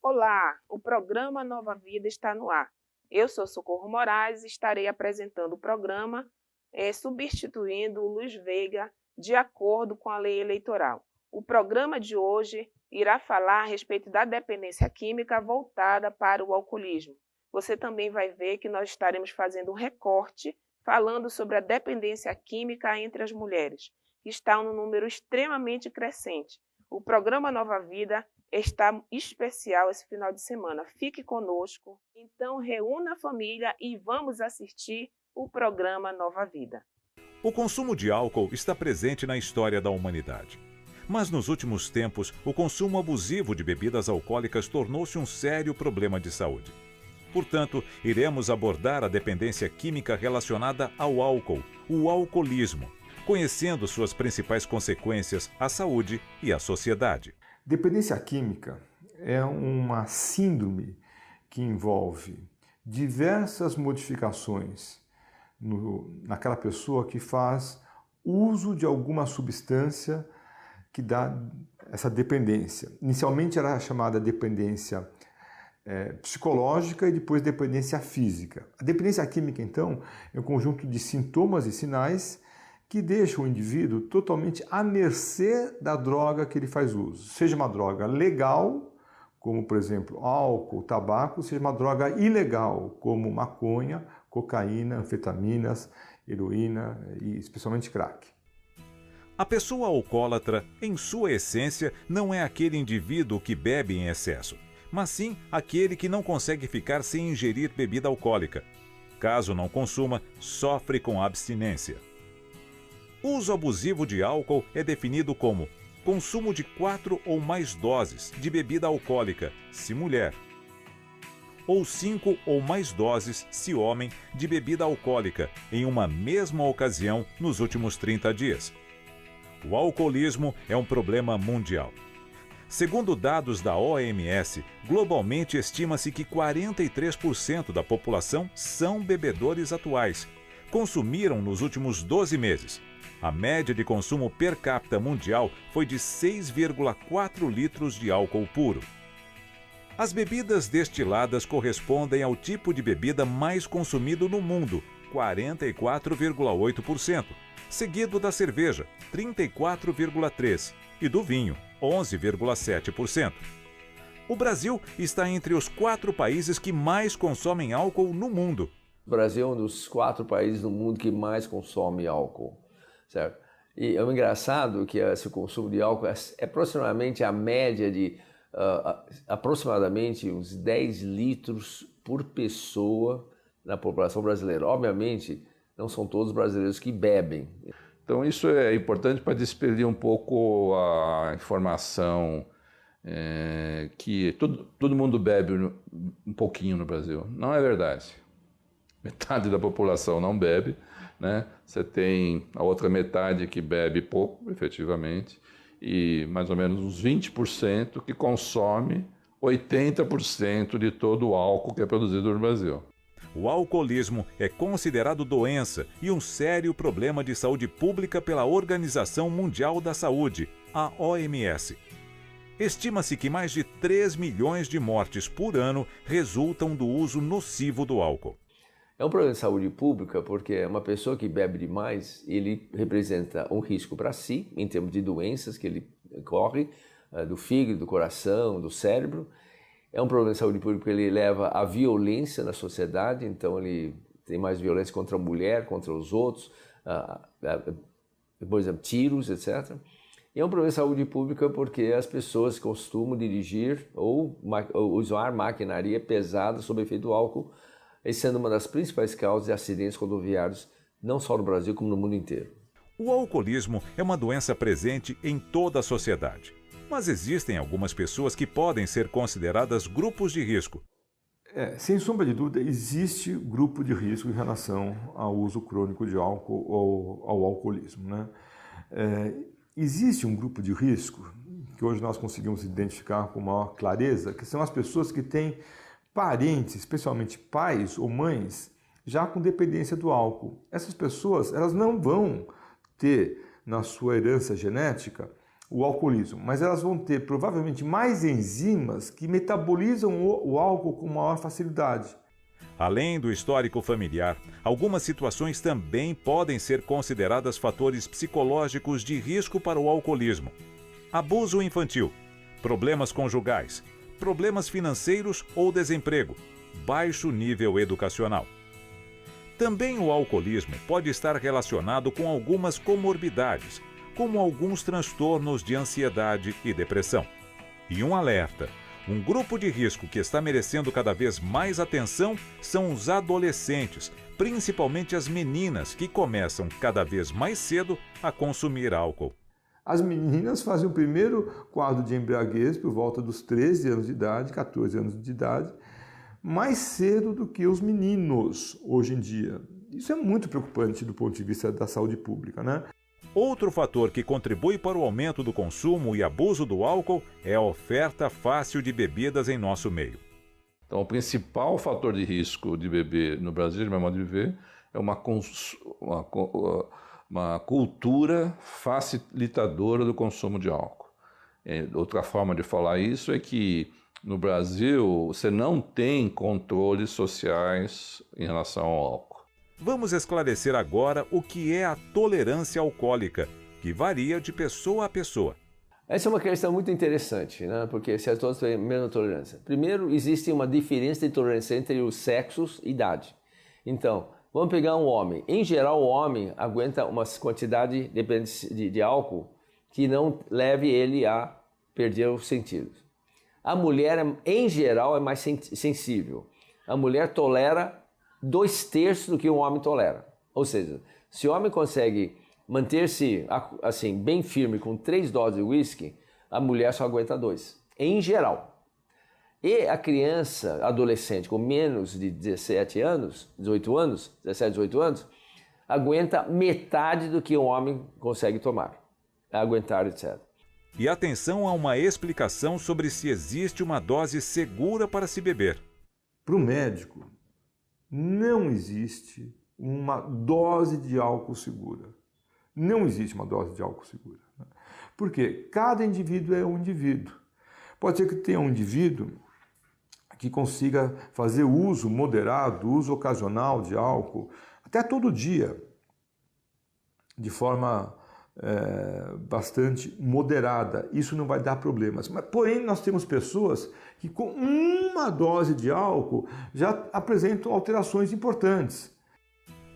Olá, o programa Nova Vida está no ar. Eu sou Socorro Moraes e estarei apresentando o programa substituindo o Luiz Veiga de acordo com a lei eleitoral. O programa de hoje irá falar a respeito da dependência química voltada para o alcoolismo. Você também vai ver que nós estaremos fazendo um recorte falando sobre a dependência química entre as mulheres, que está num número extremamente crescente. O programa Nova Vida está especial esse final de semana. Fique conosco. Então, reúna a família e vamos assistir o programa Nova Vida. O consumo de álcool está presente na história da humanidade. Mas nos últimos tempos, o consumo abusivo de bebidas alcoólicas tornou-se um sério problema de saúde. Portanto, iremos abordar a dependência química relacionada ao álcool, o alcoolismo, conhecendo suas principais consequências à saúde e à sociedade. Dependência química é uma síndrome que envolve diversas modificações naquela pessoa que faz uso de alguma substância que dá essa dependência. Inicialmente era chamada dependência psicológica e depois dependência física. A dependência química, então, é um conjunto de sintomas e sinais que deixa o indivíduo totalmente à mercê da droga que ele faz uso. Seja uma droga legal, como por exemplo álcool, tabaco, seja uma droga ilegal, como maconha, cocaína, anfetaminas, heroína e especialmente crack. A pessoa alcoólatra, em sua essência, não é aquele indivíduo que bebe em excesso, mas sim aquele que não consegue ficar sem ingerir bebida alcoólica. Caso não consuma, sofre com abstinência. O uso abusivo de álcool é definido como consumo de 4 ou mais doses de bebida alcoólica, se mulher, ou 5 ou mais doses, se homem, de bebida alcoólica em uma mesma ocasião nos últimos 30 dias. O alcoolismo é um problema mundial. Segundo dados da OMS, globalmente estima-se que 43% da população são bebedores atuais. Consumiram nos últimos 12 meses. A média de consumo per capita mundial foi de 6,4 litros de álcool puro. As bebidas destiladas correspondem ao tipo de bebida mais consumido no mundo, 44,8%, seguido da cerveja, 34,3%, e do vinho, 11,7%. O Brasil está entre os 4 países que mais consomem álcool no mundo. O Brasil é um dos 4 países do mundo que mais consome álcool, certo? E é engraçado que esse consumo de álcool é aproximadamente a média de aproximadamente uns 10 litros por pessoa na população brasileira. Obviamente, não são todos os brasileiros que bebem. Então isso é importante para despedir um pouco a informação que todo mundo bebe um pouquinho no Brasil. Não é verdade. Metade da população não bebe, né? Você tem a outra metade que bebe pouco, efetivamente, e mais ou menos uns 20% que consome 80% de todo o álcool que é produzido no Brasil. O alcoolismo é considerado doença e um sério problema de saúde pública pela Organização Mundial da Saúde, a OMS. Estima-se que mais de 3 milhões de mortes por ano resultam do uso nocivo do álcool. É um problema de saúde pública porque uma pessoa que bebe demais, ele representa um risco para si, em termos de doenças que ele corre, do fígado, do coração, do cérebro. É um problema de saúde pública porque ele leva à violência na sociedade, então ele tem mais violência contra a mulher, contra os outros, por exemplo, tiros, etc. E é um problema de saúde pública porque as pessoas costumam dirigir ou usar maquinaria pesada sob efeito do álcool, sendo uma das principais causas de acidentes rodoviários, não só no Brasil, como no mundo inteiro. O alcoolismo é uma doença presente em toda a sociedade, mas existem algumas pessoas que podem ser consideradas grupos de risco. Sem sombra de dúvida, existe grupo de risco em relação ao uso crônico de álcool ou ao alcoolismo, né? Existe um grupo de risco que hoje nós conseguimos identificar com maior clareza, que são as pessoas que têm parentes, especialmente pais ou mães, já com dependência do álcool. Essas pessoas, elas não vão ter na sua herança genética o alcoolismo, mas elas vão ter provavelmente mais enzimas que metabolizam o álcool com maior facilidade. Além do histórico familiar, algumas situações também podem ser consideradas fatores psicológicos de risco para o alcoolismo. Abuso infantil, problemas conjugais, problemas financeiros ou desemprego, baixo nível educacional. Também o alcoolismo pode estar relacionado com algumas comorbidades, como alguns transtornos de ansiedade e depressão. E um alerta: um grupo de risco que está merecendo cada vez mais atenção são os adolescentes, principalmente as meninas que começam cada vez mais cedo a consumir álcool. As meninas fazem o primeiro quadro de embriaguez por volta dos 13 anos de idade, 14 anos de idade, mais cedo do que os meninos hoje em dia. Isso é muito preocupante do ponto de vista da saúde pública, né? Outro fator que contribui para o aumento do consumo e abuso do álcool é a oferta fácil de bebidas em nosso meio. Então, o principal fator de risco de beber no Brasil, de meu modo de ver, é uma cultura facilitadora do consumo de álcool. Outra forma de falar isso é que no Brasil você não tem controles sociais em relação ao álcool. Vamos esclarecer agora o que é a tolerância alcoólica, que varia de pessoa a pessoa. Essa é uma questão muito interessante, né? Porque se todos têm a mesma tolerância. Primeiro, existe uma diferença de tolerância entre os sexos e idade. Então, vamos pegar um homem. Em geral, o homem aguenta uma quantidade de álcool que não leve ele a perder os sentidos. A mulher, em geral, é mais sensível. A mulher tolera 2/3 do que um homem tolera. Ou seja, se o homem consegue manter-se assim, bem firme com 3 doses de uísque, a mulher só aguenta 2, em geral. E a criança, adolescente com menos de 17 anos, 18 anos, 17, 18 anos, aguenta metade do que um homem consegue tomar, aguentar, etc. E atenção a uma explicação sobre se existe uma dose segura para se beber. Para o médico, não existe uma dose de álcool segura. Não existe uma dose de álcool segura. Porque cada indivíduo é um indivíduo. Pode ser que tenha um indivíduo que consiga fazer uso moderado, uso ocasional de álcool, até todo dia, de forma bastante moderada. Isso não vai dar problemas. Mas, porém, nós temos pessoas que com uma dose de álcool já apresentam alterações importantes.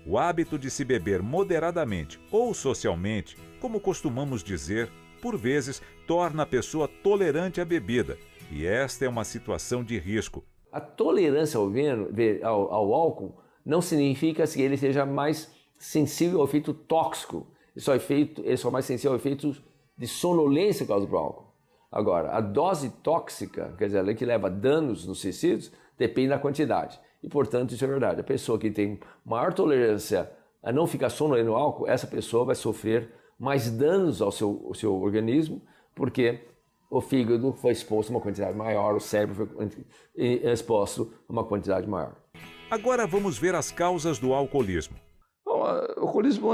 O hábito de se beber moderadamente ou socialmente, como costumamos dizer, por vezes torna a pessoa tolerante à bebida, e esta é uma situação de risco. A tolerância ao álcool não significa que ele seja mais sensível ao efeito tóxico. Ele só é mais sensível ao efeito de sonolência por causa do álcool. Agora, a dose tóxica, quer dizer, ela que leva danos nos tecidos, depende da quantidade. E, portanto, isso é verdade. A pessoa que tem maior tolerância a não ficar sonolenta no álcool, essa pessoa vai sofrer mais danos ao seu organismo, porque o fígado foi exposto a uma quantidade maior, o cérebro foi exposto a uma quantidade maior. Agora vamos ver as causas do alcoolismo. Bom, o alcoolismo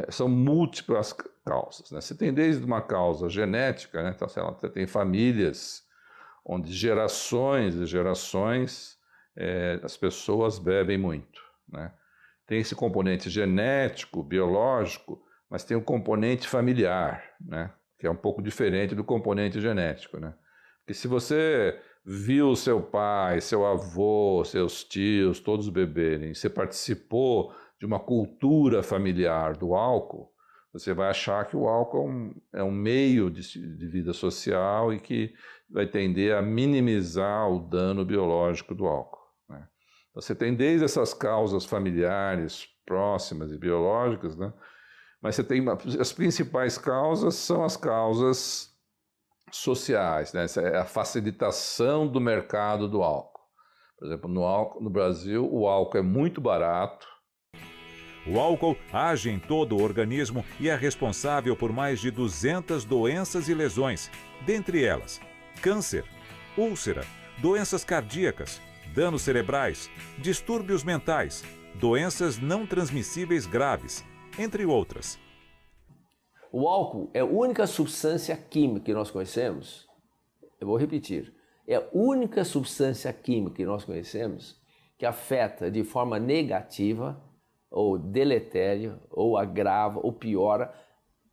são múltiplas causas, né? Você tem desde uma causa genética, né? Então, sei lá, você tem famílias onde gerações e gerações as pessoas bebem muito, né? Tem esse componente genético, biológico, mas tem um componente familiar, né? Que é um pouco diferente do componente genético, né? Porque se você viu seu pai, seu avô, seus tios, todos beberem, você participou de uma cultura familiar do álcool, você vai achar que o álcool é um meio de vida social e que vai tender a minimizar o dano biológico do álcool, né? Então, você tem desde essas causas familiares próximas e biológicas, né? Mas você tem as principais causas são as causas sociais, né? Essa é a facilitação do mercado do álcool. Por exemplo, no Brasil, o álcool é muito barato. O álcool age em todo o organismo e é responsável por mais de 200 doenças e lesões, dentre elas câncer, úlcera, doenças cardíacas, danos cerebrais, distúrbios mentais, doenças não transmissíveis graves, entre outras. O álcool é a única substância química que nós conhecemos, eu vou repetir, é a única substância química que nós conhecemos que afeta de forma negativa ou deletéria, ou agrava, ou piora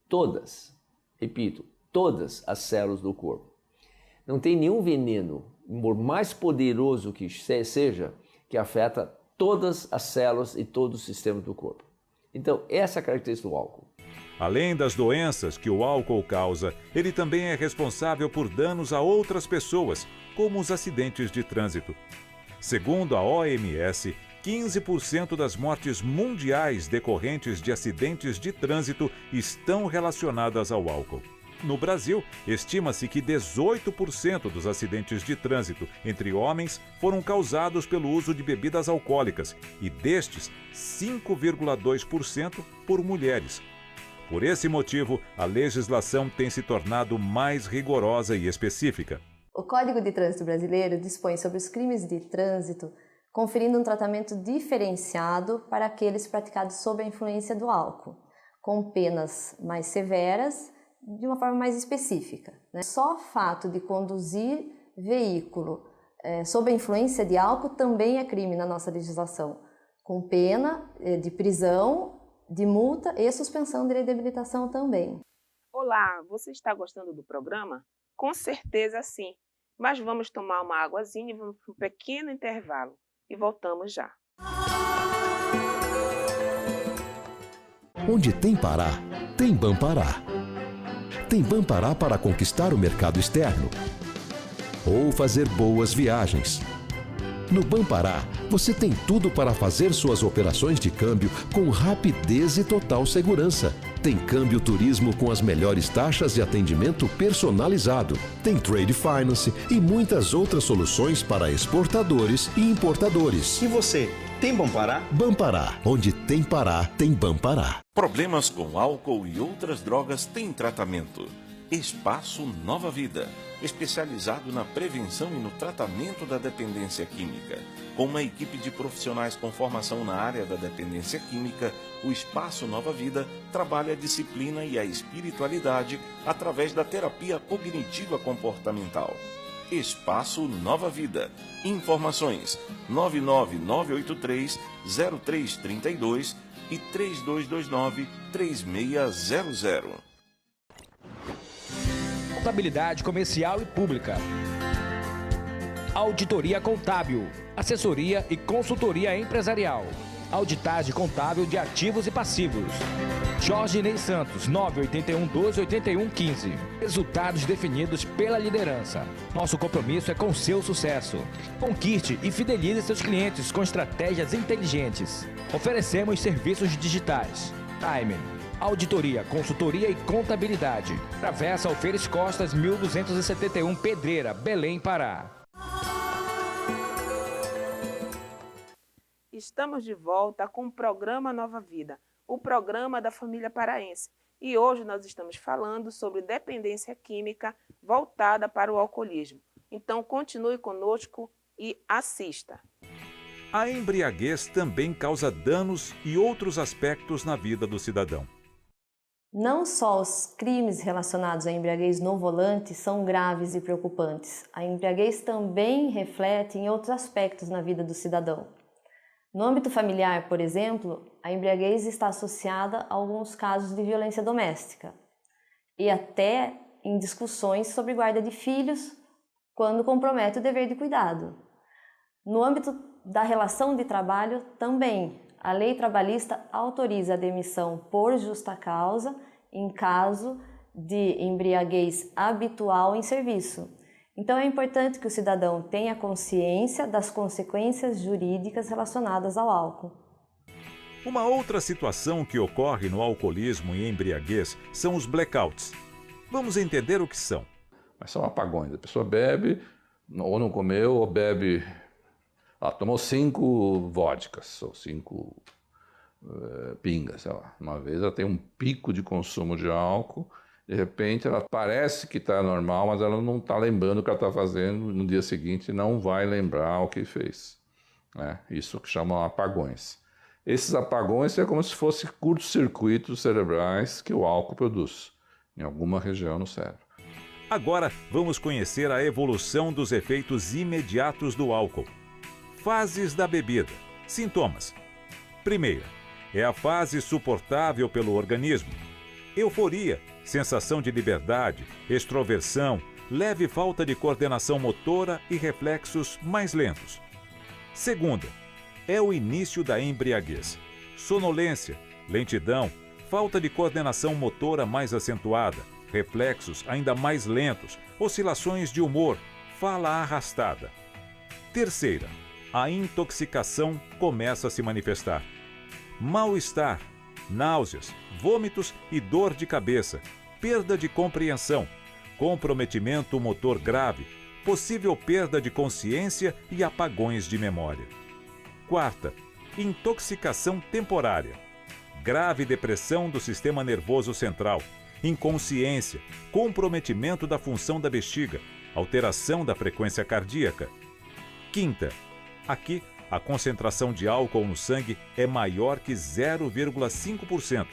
todas, repito, todas as células do corpo. Não tem nenhum veneno, por mais poderoso que seja, que afeta todas as células e todos os sistemas do corpo. Então, essa é a característica do álcool. Além das doenças que o álcool causa, ele também é responsável por danos a outras pessoas, como os acidentes de trânsito. Segundo a OMS, 15% das mortes mundiais decorrentes de acidentes de trânsito estão relacionadas ao álcool. No Brasil, estima-se que 18% dos acidentes de trânsito entre homens foram causados pelo uso de bebidas alcoólicas e destes, 5,2% por mulheres. Por esse motivo, a legislação tem se tornado mais rigorosa e específica. O Código de Trânsito Brasileiro dispõe sobre os crimes de trânsito, conferindo um tratamento diferenciado para aqueles praticados sob a influência do álcool, com penas mais severas, de uma forma mais específica. Só o fato de conduzir veículo sob a influência de álcool também é crime na nossa legislação, com pena de prisão, de multa e suspensão de reabilitação também. Olá, você está gostando do programa? Com certeza sim, mas vamos tomar uma águazinha e vamos para um pequeno intervalo e voltamos já. Onde tem Pará, tem Bampará. Tem Bampará para conquistar o mercado externo ou fazer boas viagens. No Bampará, você tem tudo para fazer suas operações de câmbio com rapidez e total segurança. Tem câmbio turismo com as melhores taxas e atendimento personalizado. Tem trade finance e muitas outras soluções para exportadores e importadores. E você, tem Bampará? Bampará, onde tem Pará, tem Bampará. Problemas com álcool e outras drogas têm tratamento. Espaço Nova Vida, especializado na prevenção e no tratamento da dependência química. Com uma equipe de profissionais com formação na área da dependência química, o Espaço Nova Vida trabalha a disciplina e a espiritualidade através da terapia cognitiva comportamental. Espaço Nova Vida. Informações 99983-0332 e 3229-3600. Contabilidade comercial e pública. Auditoria contábil, assessoria e consultoria empresarial. Auditagem contábil de ativos e passivos. Jorge Ney Santos, 981-12-81-15. Resultados definidos pela liderança. Nosso compromisso é com o seu sucesso. Conquiste e fidelize seus clientes com estratégias inteligentes. Oferecemos serviços digitais. Time. Auditoria, consultoria e contabilidade. Travessa Alferes Costas, 1271, Pedreira, Belém, Pará. Estamos de volta com o programa Nova Vida, o programa da família paraense. E hoje nós estamos falando sobre dependência química voltada para o alcoolismo. Então continue conosco e assista. A embriaguez também causa danos e outros aspectos na vida do cidadão. Não só os crimes relacionados à embriaguez no volante são graves e preocupantes, a embriaguez também reflete em outros aspectos na vida do cidadão. No âmbito familiar, por exemplo, a embriaguez está associada a alguns casos de violência doméstica e até em discussões sobre guarda de filhos, quando compromete o dever de cuidado. No âmbito da relação de trabalho, também, a lei trabalhista autoriza a demissão por justa causa em caso de embriaguez habitual em serviço. Então é importante que o cidadão tenha consciência das consequências jurídicas relacionadas ao álcool. Uma outra situação que ocorre no alcoolismo e embriaguez são os blackouts. Vamos entender o que são. Mas são apagões. A pessoa bebe, ou não comeu, ou bebe... tomou 5 vodkas, ou 5 pingas, sei lá. Uma vez ela tem um pico de consumo de álcool, de repente ela parece que está normal, mas ela não está lembrando o que ela está fazendo, no dia seguinte não vai lembrar o que fez. Isso que chamam apagões. Esses apagões é como se fossem curtos-circuitos cerebrais que o álcool produz em alguma região no cérebro. Agora vamos conhecer a evolução dos efeitos imediatos do álcool. Fases da bebida. Sintomas. Primeira, é a fase suportável pelo organismo. Euforia, sensação de liberdade, extroversão, leve falta de coordenação motora e reflexos mais lentos. Segunda, é o início da embriaguez. Sonolência, lentidão, falta de coordenação motora mais acentuada, reflexos ainda mais lentos, oscilações de humor, fala arrastada. Terceira, a intoxicação começa a se manifestar. Mal-estar, náuseas, vômitos e dor de cabeça, perda de compreensão, comprometimento motor grave, possível perda de consciência e apagões de memória. Quarta, intoxicação temporária, grave depressão do sistema nervoso central, inconsciência, comprometimento da função da bexiga, alteração da frequência cardíaca. Quinta, aqui a concentração de álcool no sangue é maior que 0,5%.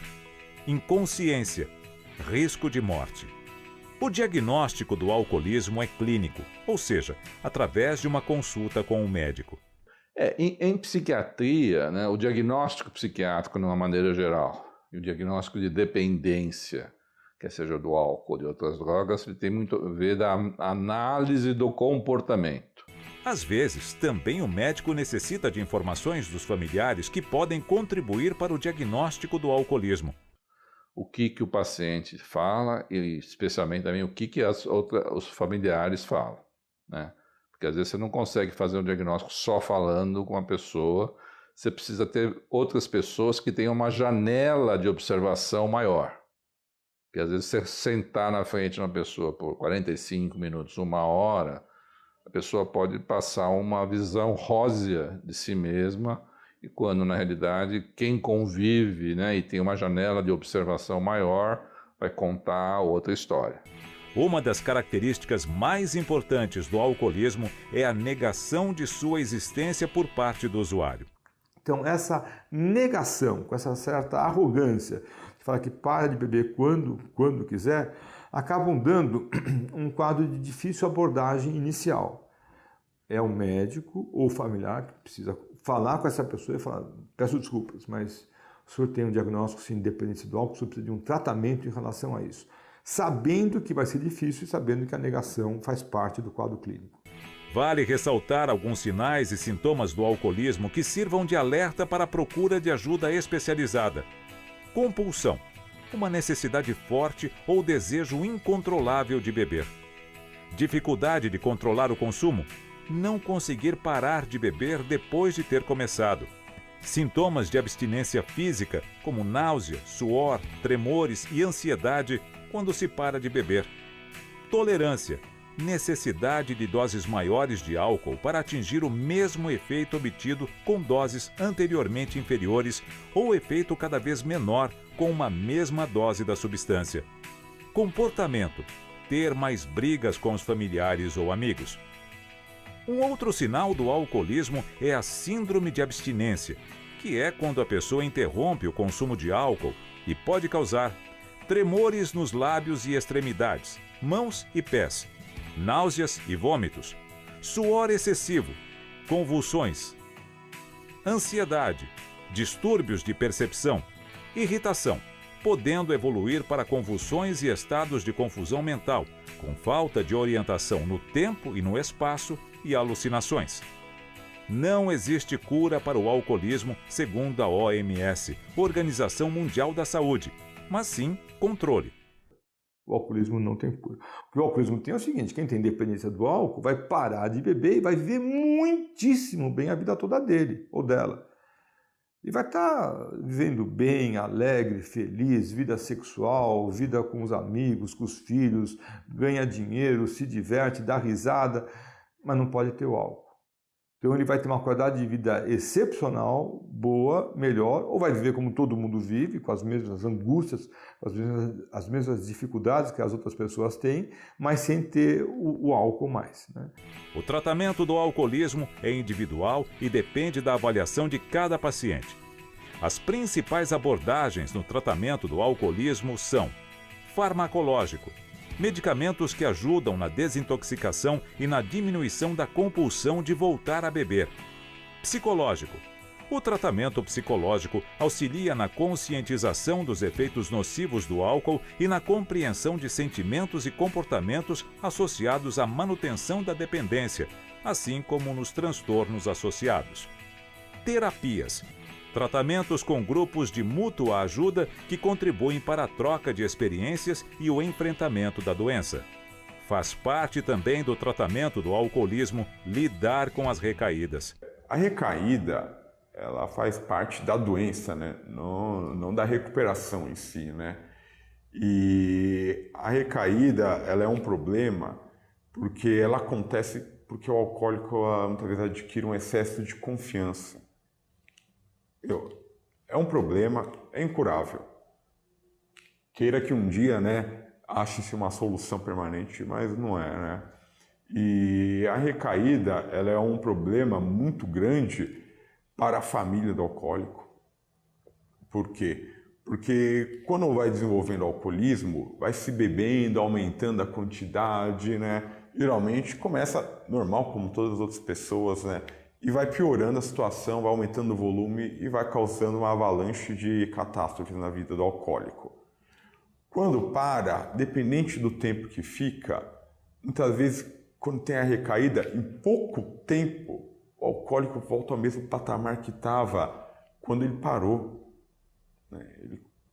Inconsciência, risco de morte. O diagnóstico do alcoolismo é clínico, ou seja, através de uma consulta com um médico. Em psiquiatria, né, o diagnóstico psiquiátrico, de uma maneira geral, e o diagnóstico de dependência, quer seja do álcool ou de outras drogas, ele tem muito a ver da análise do comportamento. Às vezes, também o médico necessita de informações dos familiares que podem contribuir para o diagnóstico do alcoolismo. O que o paciente fala e especialmente também o que os familiares falam, né? Porque às vezes você não consegue fazer um diagnóstico só falando com a pessoa, você precisa ter outras pessoas que tenham uma janela de observação maior. Porque às vezes você sentar na frente de uma pessoa por 45 minutos, 1 hora, a pessoa pode passar uma visão rósea de si mesma, e quando na realidade quem convive, né, e tem uma janela de observação maior vai contar outra história. Uma das características mais importantes do alcoolismo é a negação de sua existência por parte do usuário. Então, essa negação, com essa certa arrogância, de falar que para de beber quando quiser, acabam dando um quadro de difícil abordagem inicial. É o médico ou o familiar que precisa falar com essa pessoa e falar: peço desculpas, mas o senhor tem um diagnóstico sim, de dependência do álcool, o senhor precisa de um tratamento em relação a isso. Sabendo que vai ser difícil e sabendo que a negação faz parte do quadro clínico. Vale ressaltar alguns sinais e sintomas do alcoolismo que sirvam de alerta para a procura de ajuda especializada. Compulsão, uma necessidade forte ou desejo incontrolável de beber. Dificuldade de controlar o consumo, não conseguir parar de beber depois de ter começado. Sintomas de abstinência física, como náusea, suor, tremores e ansiedade quando se para de beber. Tolerância, necessidade de doses maiores de álcool para atingir o mesmo efeito obtido com doses anteriormente inferiores ou efeito cada vez menor com uma mesma dose da substância. Comportamento, ter mais brigas com os familiares ou amigos. Um outro sinal do alcoolismo é a síndrome de abstinência, que é quando a pessoa interrompe o consumo de álcool e pode causar tremores nos lábios e extremidades, mãos e pés, náuseas e vômitos, suor excessivo, convulsões, ansiedade, distúrbios de percepção, irritação, podendo evoluir para convulsões e estados de confusão mental, com falta de orientação no tempo e no espaço e alucinações. Não existe cura para o alcoolismo, segundo a OMS, Organização Mundial da Saúde, mas sim controle. O alcoolismo não tem cura. O que o alcoolismo tem é o seguinte: quem tem dependência do álcool vai parar de beber e vai viver muitíssimo bem a vida toda dele ou dela. E vai estar vivendo bem, alegre, feliz, vida sexual, vida com os amigos, com os filhos, ganha dinheiro, se diverte, dá risada, mas não pode ter o álcool. Então ele vai ter uma qualidade de vida excepcional, boa, melhor, ou vai viver como todo mundo vive, com as mesmas angústias, as mesmas dificuldades que as outras pessoas têm, mas sem ter o álcool mais, né? O tratamento do alcoolismo é individual e depende da avaliação de cada paciente. As principais abordagens no tratamento do alcoolismo são: farmacológico, medicamentos que ajudam na desintoxicação e na diminuição da compulsão de voltar a beber; psicológico, o tratamento psicológico auxilia na conscientização dos efeitos nocivos do álcool e na compreensão de sentimentos e comportamentos associados à manutenção da dependência, assim como nos transtornos associados; terapias, tratamentos com grupos de mútua ajuda que contribuem para a troca de experiências e o enfrentamento da doença. Faz parte também do tratamento do alcoolismo lidar com as recaídas. A recaída, ela faz parte da doença, né? Não da recuperação em si, né? E a recaída, ela é um problema porque ela acontece porque o alcoólico muitas vezes adquire um excesso de confiança. É um problema, é incurável. Queira que um dia, né, ache-se uma solução permanente, mas não é, né? E a recaída, ela é um problema muito grande para a família do alcoólico. Por quê? Porque quando vai desenvolvendo alcoolismo, vai se bebendo, aumentando a quantidade, né? Geralmente começa normal, como todas as outras pessoas, né? E vai piorando a situação, vai aumentando o volume e vai causando uma avalanche de catástrofes na vida do alcoólico. Quando para, dependente do tempo que fica, muitas vezes, quando tem a recaída, em pouco tempo, o alcoólico volta ao mesmo patamar que estava quando ele parou, né?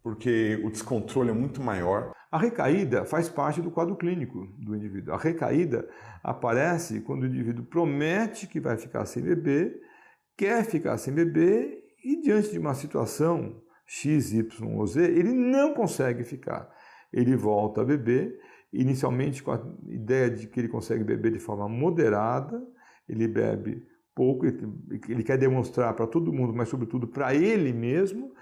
Porque o descontrole é muito maior. A recaída faz parte do quadro clínico do indivíduo. A recaída aparece quando o indivíduo promete que vai ficar sem beber, quer ficar sem beber e diante de uma situação X, Y ou Z, ele não consegue ficar. Ele volta a beber, inicialmente com a ideia de que ele consegue beber de forma moderada, ele bebe pouco, ele quer demonstrar para todo mundo, mas sobretudo para ele mesmo,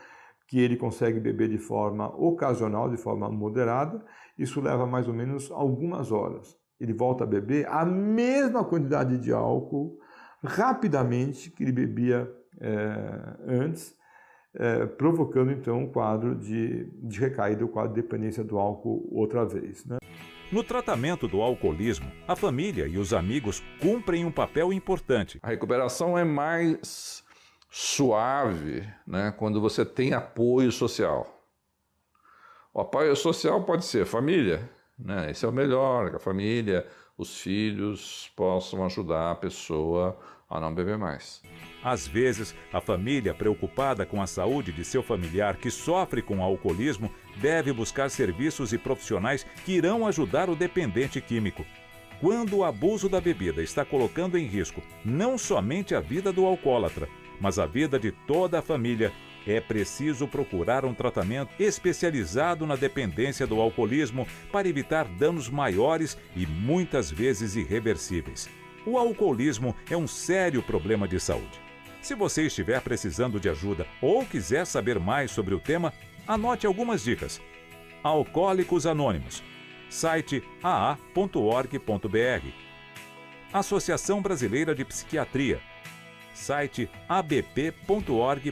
que ele consegue beber de forma ocasional, de forma moderada. Isso leva mais ou menos algumas horas. Ele volta a beber a mesma quantidade de álcool rapidamente que ele bebia antes, provocando então um quadro de recaída, o quadro de dependência do álcool outra vez, né? No tratamento do alcoolismo, a família e os amigos cumprem um papel importante. A recuperação é mais suave, né, quando você tem apoio social. O apoio social pode ser família, né? Esse é o melhor, que a família, os filhos possam ajudar a pessoa a não beber mais. Às vezes, a família, preocupada com a saúde de seu familiar que sofre com alcoolismo, deve buscar serviços e profissionais que irão ajudar o dependente químico. Quando o abuso da bebida está colocando em risco não somente a vida do alcoólatra, mas a vida de toda a família, é preciso procurar um tratamento especializado na dependência do alcoolismo para evitar danos maiores e muitas vezes irreversíveis. O alcoolismo é um sério problema de saúde. Se você estiver precisando de ajuda ou quiser saber mais sobre o tema, anote algumas dicas. Alcoólicos Anônimos, site aa.org.br. Associação Brasileira de Psiquiatria, site abp.org.br.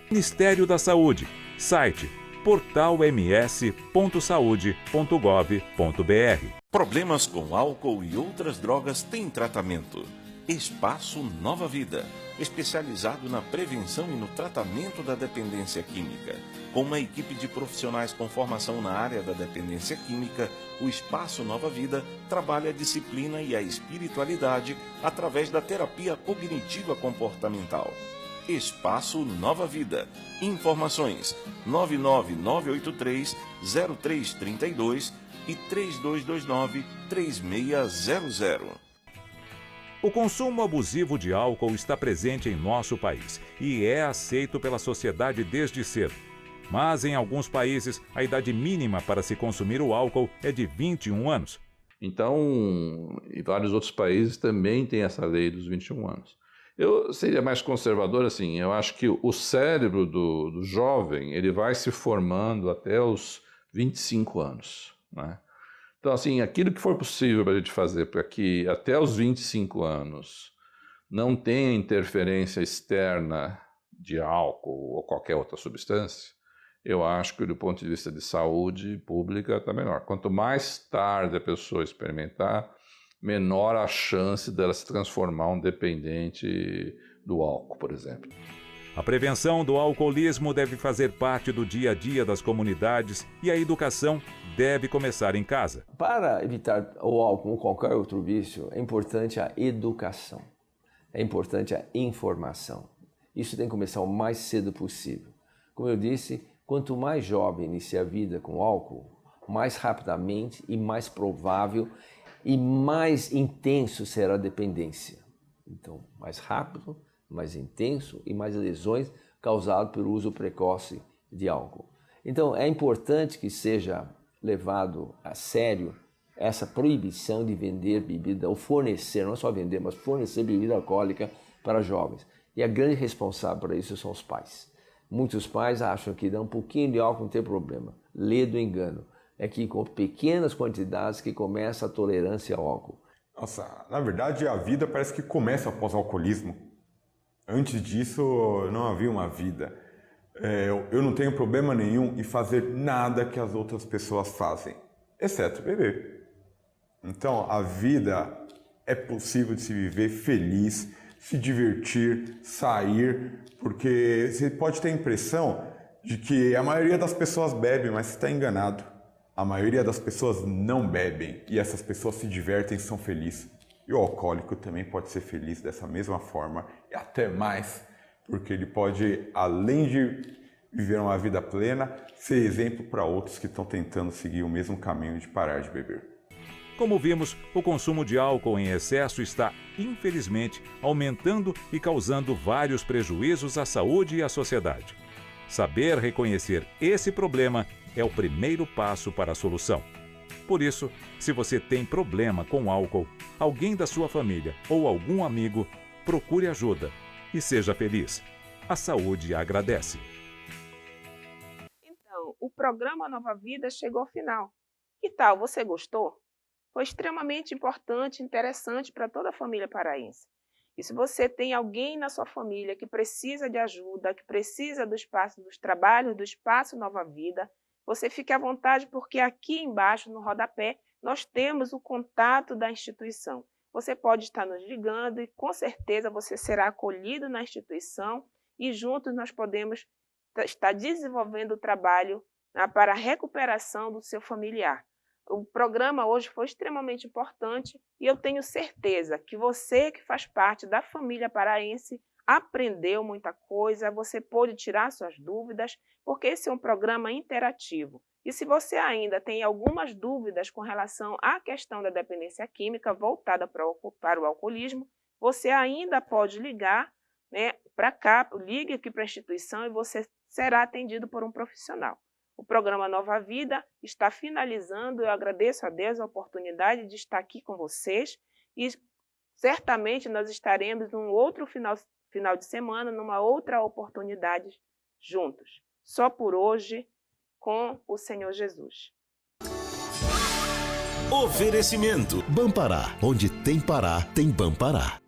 Ministério da Saúde, site portalms.saude.gov.br. Problemas com álcool e outras drogas têm tratamento. Espaço Nova Vida, especializado na prevenção e no tratamento da dependência química. Com uma equipe de profissionais com formação na área da dependência química, o Espaço Nova Vida trabalha a disciplina e a espiritualidade através da terapia cognitiva comportamental. Espaço Nova Vida. Informações 99983-0332 e 3229-3600. O consumo abusivo de álcool está presente em nosso país e é aceito pela sociedade desde cedo. Mas em alguns países, a idade mínima para se consumir o álcool é de 21 anos. Então, em vários outros países também tem essa lei dos 21 anos. Eu seria mais conservador assim, eu acho que o cérebro do jovem, ele vai se formando até os 25 anos, né? Então, assim, aquilo que for possível para a gente fazer para que até os 25 anos não tenha interferência externa de álcool ou qualquer outra substância, eu acho que do ponto de vista de saúde pública está menor. Quanto mais tarde a pessoa experimentar, menor a chance dela se transformar um dependente do álcool, por exemplo. A prevenção do alcoolismo deve fazer parte do dia a dia das comunidades e a educação deve começar em casa. Para evitar o álcool ou qualquer outro vício, é importante a educação, é importante a informação. Isso tem que começar o mais cedo possível. Como eu disse, quanto mais jovem inicia a vida com álcool, mais rapidamente e mais provável e mais intenso será a dependência. Então, mais rápido, mais intenso e mais lesões causadas pelo uso precoce de álcool. Então, é importante que seja levado a sério essa proibição de vender bebida, ou fornecer, não é só vender, mas fornecer bebida alcoólica para jovens. E a grande responsável por isso são os pais. Muitos pais acham que dar um pouquinho de álcool não tem problema. Lê do engano. É que com pequenas quantidades que começa a tolerância ao álcool. Nossa, na verdade a vida parece que começa após o alcoolismo. Antes disso não havia uma vida. Eu não tenho problema nenhum em fazer nada que as outras pessoas fazem, exceto beber. Então a vida é possível de se viver feliz, se divertir, sair, porque você pode ter a impressão de que a maioria das pessoas bebe, mas você está enganado. A maioria das pessoas não bebem e essas pessoas se divertem e são felizes. E o alcoólico também pode ser feliz dessa mesma forma e até mais, porque ele pode, além de viver uma vida plena, ser exemplo para outros que estão tentando seguir o mesmo caminho de parar de beber. Como vimos, o consumo de álcool em excesso está, infelizmente, aumentando e causando vários prejuízos à saúde e à sociedade. Saber reconhecer esse problema é o primeiro passo para a solução. Por isso, se você tem problema com álcool, alguém da sua família ou algum amigo, procure ajuda e seja feliz. A saúde agradece. Então, o programa Nova Vida chegou ao final. Que tal? Você gostou? Foi extremamente importante e interessante para toda a família paraense. E se você tem alguém na sua família que precisa de ajuda, que precisa do espaço dos trabalhos do Espaço Nova Vida, você fique à vontade, porque aqui embaixo, no rodapé, nós temos o contato da instituição. Você pode estar nos ligando e, com certeza, você será acolhido na instituição e juntos nós podemos estar desenvolvendo o trabalho para a recuperação do seu familiar. O programa hoje foi extremamente importante e eu tenho certeza que você que faz parte da família paraense aprendeu muita coisa, você pôde tirar suas dúvidas, porque esse é um programa interativo. E se você ainda tem algumas dúvidas com relação à questão da dependência química voltada para o alcoolismo, você ainda pode ligar, né, para cá, ligue aqui para a instituição e você será atendido por um profissional. O programa Nova Vida está finalizando, eu agradeço a Deus a oportunidade de estar aqui com vocês e certamente nós estaremos num outro final de semana, numa outra oportunidade juntos. Só por hoje, com o Senhor Jesus. Oferecimento Bampará, onde tem Pará, tem Bampará.